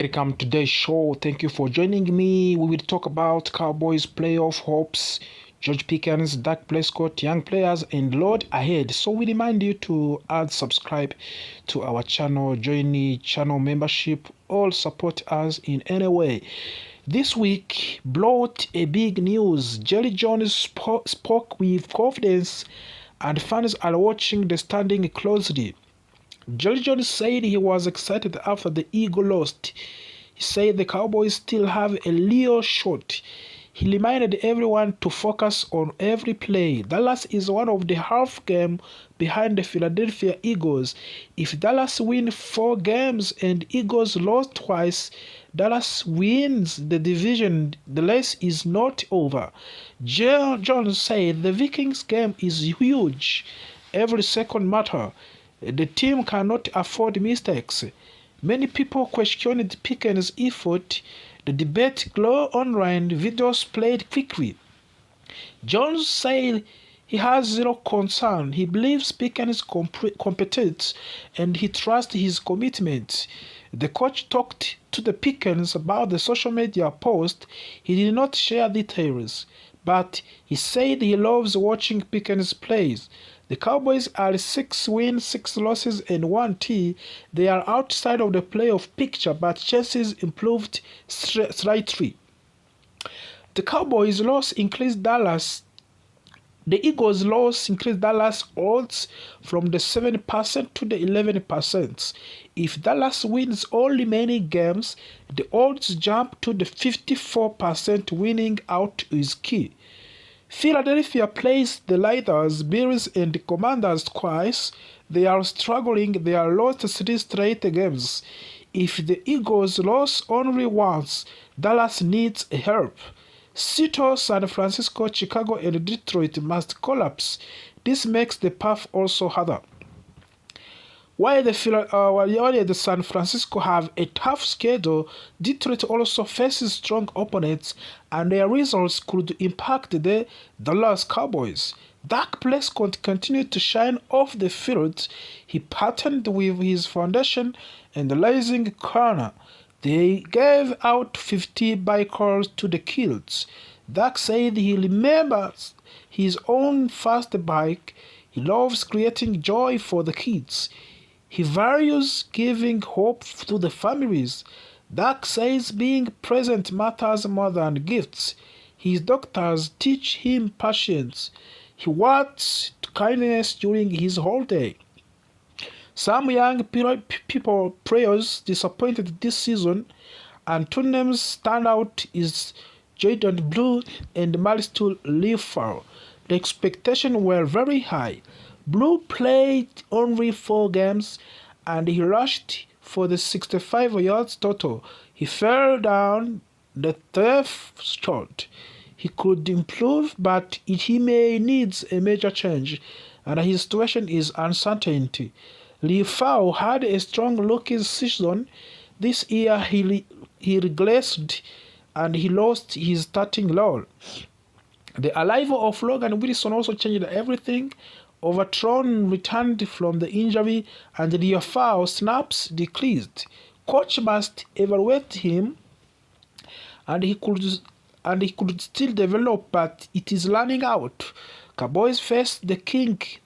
Welcome to today's show. Thank you for joining me. We will talk about Cowboys playoff hopes, George Pickens, Dak Prescott, young players, and load ahead. So we remind you to add subscribe to our channel, join the channel membership, or support us in any way. This week brought a big news. Jerry Jones spoke with confidence, and fans are watching the standing closely. Jerry Jones said he was excited after the Eagles lost. He said the Cowboys still have a real shot. He reminded everyone to focus on every play. Dallas is one of the half game behind the Philadelphia Eagles. If Dallas wins 4 games and Eagles lost twice, Dallas wins the division. The race is not over. Jerry Jones said the Vikings game is huge. Every second matters. The team cannot afford mistakes. Many people questioned Pickens' effort. The debate grew online, videos played quickly. Jones said he has zero concern. He believes Pickens' competence and he trusts his commitment. The coach talked to the Pickens about the social media post. He did not share details, but he said he loves watching Pickens plays. The Cowboys are 6 wins, 6 losses, and 1 T. They are outside of the playoff picture, but chances improved slightly. The Cowboys' loss increased Dallas. The Eagles' loss increased Dallas odds from the 7% to the 11%. If Dallas wins all remaining games, the odds jump to the 54%. Winning out is key. Philadelphia plays the Raiders, Bills, and the Commanders twice. They are struggling. They are lost 3 straight games. If the Eagles lose only once, Dallas needs help. Seattle, San Francisco, Chicago, and Detroit must collapse. This makes the path also harder. While the San Francisco have a tough schedule, Detroit also faces strong opponents, and their results could impact the Dallas Cowboys. Dak Prescott continued to shine off the field. He patterned with his foundation and the rising corner. They gave out 50 bikers to the kids. Dak said he remembers his own first bike. He loves creating joy for the kids. He values giving hope to the families. Dak says being present matters more than gifts. His doctors teach him patience. He works kindness during his holiday. Some young people players disappointed this season, and 2 names stand out is Jaden Blue and Marisol Leafar. The expectations were very high. Blue played only 4 games and he rushed for the 65 yards total. He fell down the 3rd shot. He could improve, but he may need a major change, and his situation is uncertain. Leafau had a strong looking season. This year he regressed and he lost his starting role. The arrival of Logan Wilson also changed everything. Overthrown returned from the injury and the foul snaps decreased. Coach must evaluate him, and he could still develop, but it is running out. Cowboys face the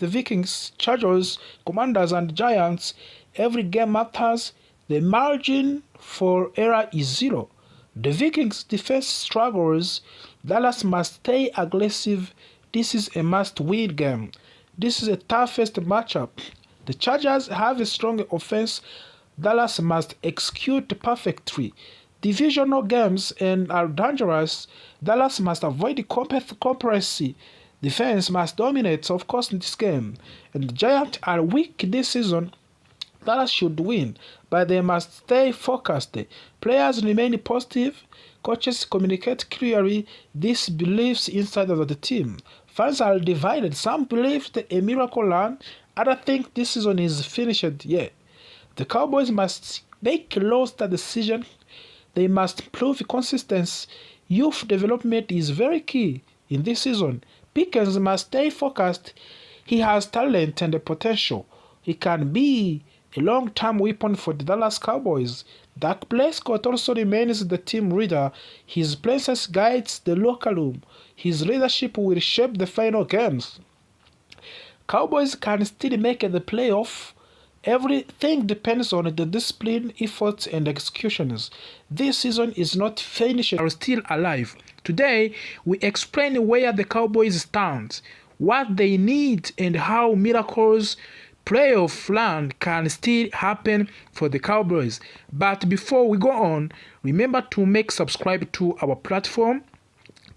Vikings, Chargers, Commanders, and Giants. Every game matters. The margin for error is 0. The Vikings defense struggles. Dallas must stay aggressive. This is a must-win game. This is the toughest matchup. The Chargers have a strong offense. Dallas must execute perfectly. Divisional games and are dangerous. Dallas must avoid complacency. Defense must dominate, of course, in this game. And the Giants are weak this season. Dallas should win, but they must stay focused. Players remain positive. Coaches communicate clearly these beliefs inside of the team. Fans are divided. Some believe a miracle run. Others think this season is finished yet. The Cowboys must make a roster decision. They must prove consistency. Youth development is very key in this season. Pickens must stay focused. He has talent and potential. He can be a long-term weapon for the Dallas Cowboys. Dak Prescott also remains the team leader. His presence guides the locker room. His leadership will shape the final games. Cowboys can still make the playoff. Everything depends on the discipline, efforts, and executions. This season is not finished. Are still alive. Today, we explain where the Cowboys stand, what they need, and how miracles playoff run can still happen for the Cowboys. But before we go on, remember to subscribe to our platform,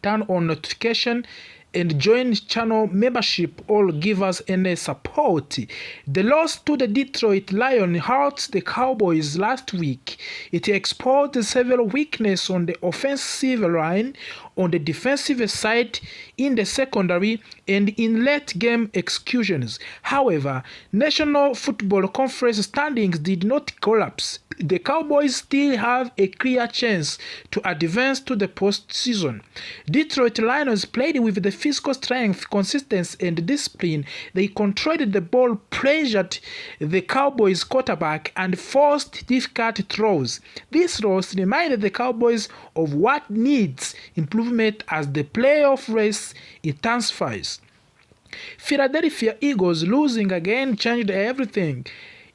turn on notification, and join channel membership or give us any support. The loss to the Detroit Lions hurt the Cowboys last week. It exposed several weaknesses on the offensive line, on the defensive side, in the secondary, and in late-game executions. However, National Football Conference standings did not collapse. The Cowboys still have a clear chance to advance to the postseason. Detroit Lions played with the physical strength, consistency, and discipline. They controlled the ball, pressured the Cowboys quarterback, and forced difficult throws. This loss reminded the Cowboys of what needs improvement as the playoff race intensifies. Philadelphia Eagles losing again changed everything.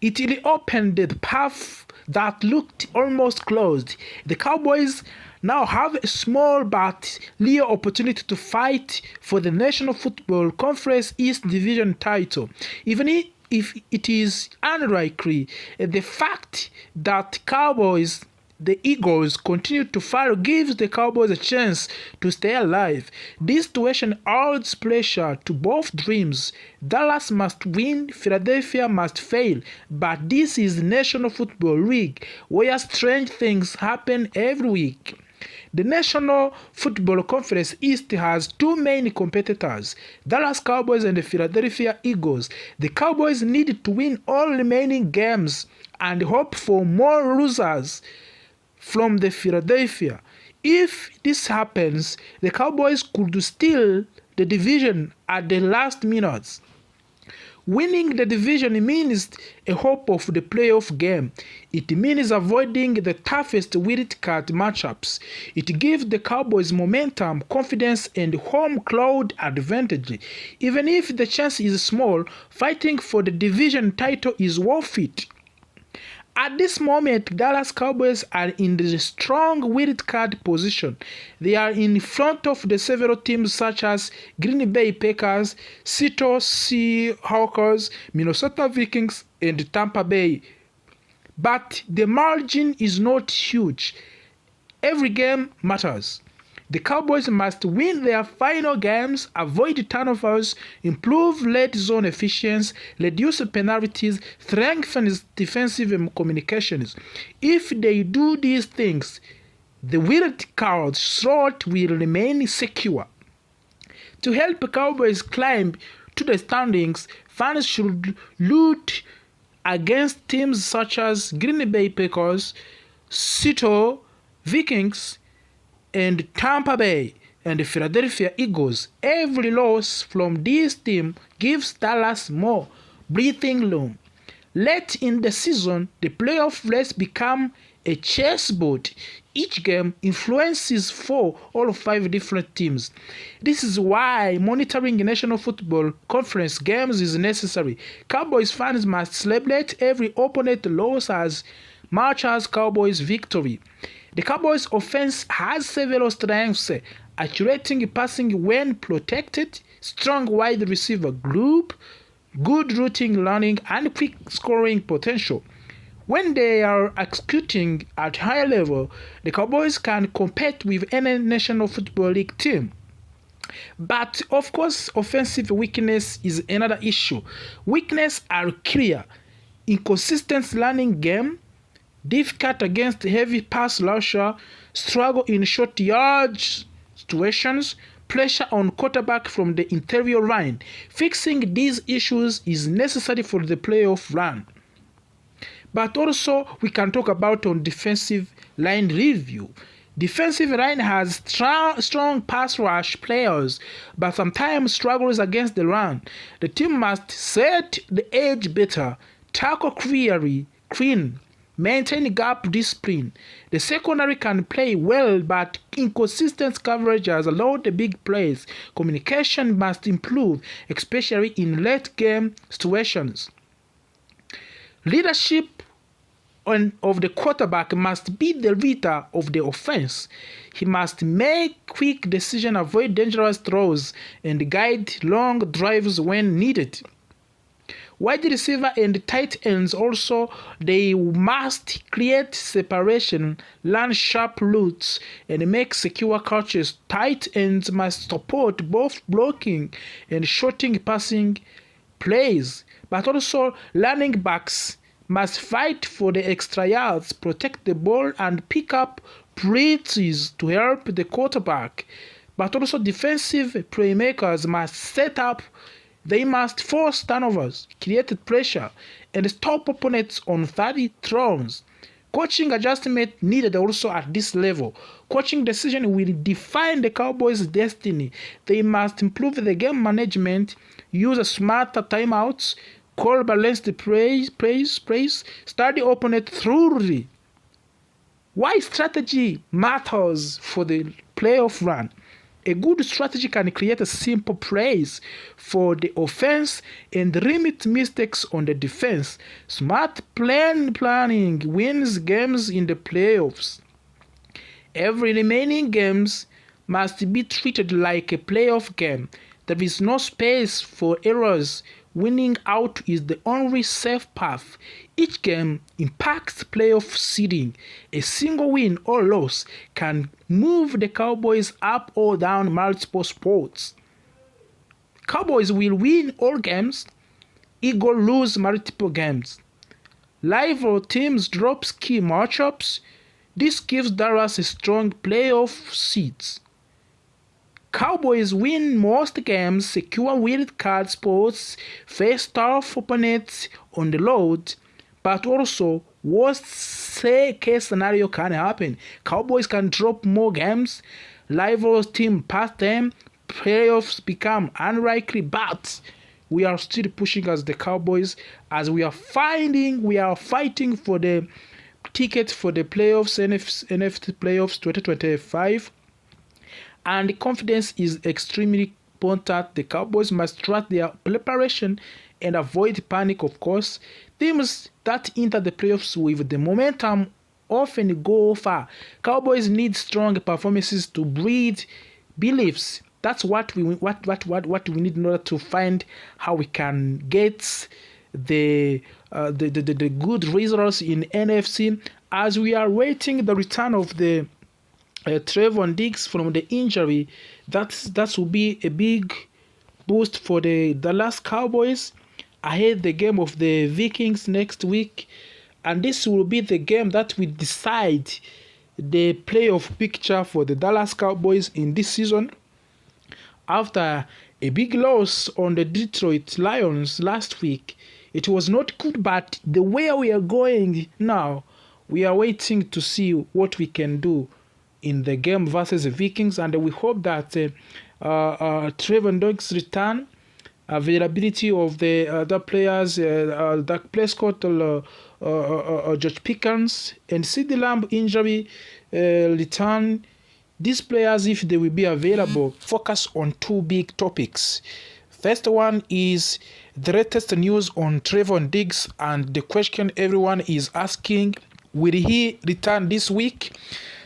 It reopened the path that looked almost closed. The Cowboys now have a small but real opportunity to fight for the National Football Conference East Division title. Even if it is unlikely, the fact that the Eagles continue to fall gives the Cowboys a chance to stay alive. This situation adds pressure to both dreams. Dallas must win, Philadelphia must fail. But this is National Football League, where strange things happen every week. The National Football Conference East has two main competitors, Dallas Cowboys and the Philadelphia Eagles. The Cowboys need to win all remaining games and hope for more losers from the Philadelphia. If this happens, the Cowboys could steal the division at the last minutes. Winning the division means a hope of the playoff game. It means avoiding the toughest wild card matchups. It gives the Cowboys momentum, confidence, and home crowd advantage. Even if the chance is small, fighting for the division title is worth it. At this moment, Dallas Cowboys are in the strong wild card position. They are in front of the several teams such as Green Bay Packers, Seattle Seahawks, Minnesota Vikings, and Tampa Bay. But the margin is not huge. Every game matters. The Cowboys must win their final games, avoid turnovers, improve red zone efficiency, reduce penalties, strengthen defensive communications. If they do these things, the wild card slot will remain secure. To help Cowboys climb to the standings, fans should root against teams such as Green Bay Packers, Seattle Vikings, and Tampa Bay and the Philadelphia Eagles. Every loss from this team gives Dallas more breathing room. Late in the season, the playoff race become a chessboard. Each game influences 4 or 5 different teams. This is why monitoring National Football Conference games is necessary. Cowboys fans must celebrate every opponent loss as much as Cowboys victory. The Cowboys offense has several strengths, accurate passing when protected, strong wide receiver group, good routing running, and quick scoring potential. When they are executing at high level, the Cowboys can compete with any National Football League team. But of course, offensive weakness is another issue. Weaknesses are clear: inconsistent running game, difficult against heavy pass rusher, struggle in short yardage situations, pressure on quarterback from the interior line. Fixing these issues is necessary for the playoff run. But also, we can talk about on defensive line review. Defensive line has strong pass rush players, but sometimes struggles against the run. The team must set the edge better, tackle clean, maintain gap discipline. The secondary can play well, but inconsistent coverage has allowed the big plays. Communication must improve, especially in late game situations. Leadership of the quarterback must be the leader of the offense. He must make quick decisions, avoid dangerous throws, and guide long drives when needed. Wide receiver and tight ends also, they must create separation, learn sharp routes, and make secure catches. Tight ends must support both blocking and shorting passing plays, but also running backs must fight for the extra yards, protect the ball, and pick up blitzes to help the quarterback. But also defensive playmakers must set up. They must force turnovers, create pressure, and stop opponents on 30 throws. Coaching adjustment needed also at this level. Coaching decision will define the Cowboys' destiny. They must improve the game management, use smarter timeouts, call balanced plays, study opponent thoroughly. Why strategy matters for the playoff run? A good strategy can create a simple plays for the offense and limit mistakes on the defense. Smart planning wins games in the playoffs. Every remaining games must be treated like a playoff game. There is no space for errors. Winning out is the only safe path. Each game impacts playoff seeding. A single win or loss can move the Cowboys up or down multiple spots. Cowboys will win all games. Eagles lose multiple games. Rival teams drop key matchups. This gives Dallas a strong playoff seeds. Cowboys win most games, secure wild card spots, face tough opponents on the road, but also worst case scenario can happen. Cowboys can drop more games, rivals team pass them, playoffs become unlikely, but we are still pushing as the Cowboys as we are fighting for the ticket for the playoffs, NFC playoffs 2025. And confidence is extremely important. The Cowboys must trust their preparation and avoid panic, of course. Teams that enter the playoffs with the momentum often go far. Cowboys need strong performances to breed beliefs. That's what we need in order to find how we can get the good results in NFC as we are waiting the return of the Trevon Diggs from the injury. That will be a big boost for the Dallas Cowboys ahead the game of the Vikings next week, and this will be the game that will decide the playoff picture for the Dallas Cowboys in this season. After a big loss on the Detroit Lions last week, it was not good, but the way we are going now, we are waiting to see what we can do in the game versus the Vikings, and we hope that Trevon Diggs' return, availability of the other players, Dak Prescott, George Pickens, and CeeDee Lamb injury return. These players, if they will be available, focus on two big topics. First one is the latest news on Trevon Diggs, and the question everyone is asking, will he return this week?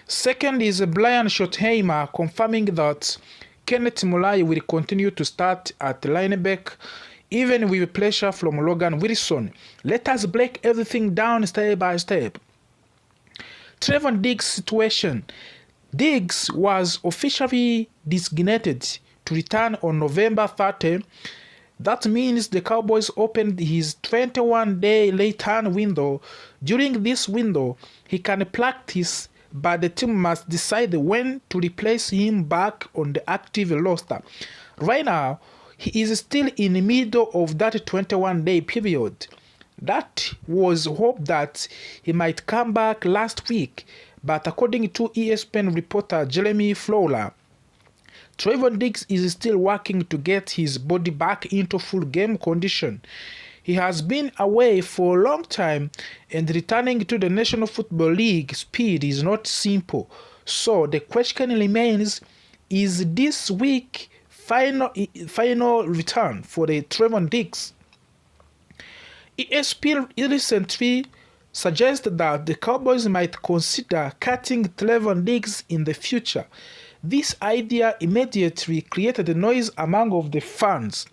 Second is Brian Schottenheimer confirming that Kenneth Murray will continue to start at linebacker, even with pressure from Logan Wilson. Let us break everything down step by step. Trevon Diggs' situation. Diggs was officially designated to return on November 30. That means the Cowboys opened his 21-day return window. During this window, he can practice, but the team must decide when to replace him back on the active roster. Right now, he is still in the middle of that 21-day period. That was hope that he might come back last week, but according to ESPN reporter Jeremy Fowler, Trevon Diggs is still working to get his body back into full game condition. He has been away for a long time, and returning to the National Football League speed is not simple. So the question remains, is this week final return for the Trevon Diggs? ESPN recently suggested that the Cowboys might consider cutting Trevon Diggs in the future. This idea immediately created a noise among of the fans.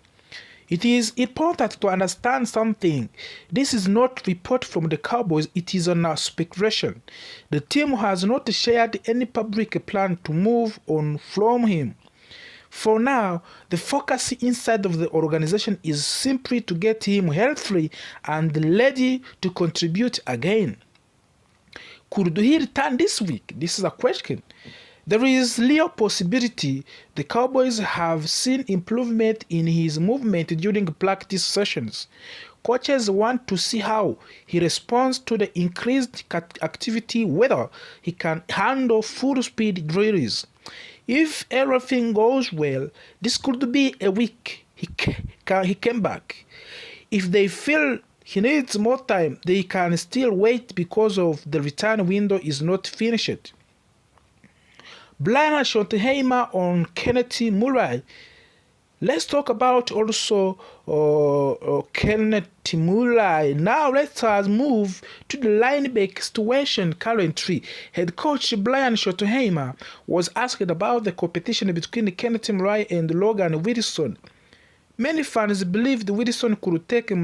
It is important to understand something. This is not report from the Cowboys, it is on speculation. The team has not shared any public plan to move on from him. For now, the focus inside of the organization is simply to get him healthy and ready to contribute again. Could he return this week? This is a question. There is real possibility. The Cowboys have seen improvement in his movement during practice sessions. Coaches want to see how he responds to the increased activity, whether he can handle full-speed drills. If everything goes well, this could be a week he came back. If they feel he needs more time, they can still wait because of the return window is not finished. Brian Schottenheimer on Kenneth Murray. Let's talk about also Kenneth Murray. Now let us move to the linebacker situation currently. Head coach Brian Schottenheimer was asked about the competition between Kenneth Murray and Logan Wilson. Many fans believed Wilson could take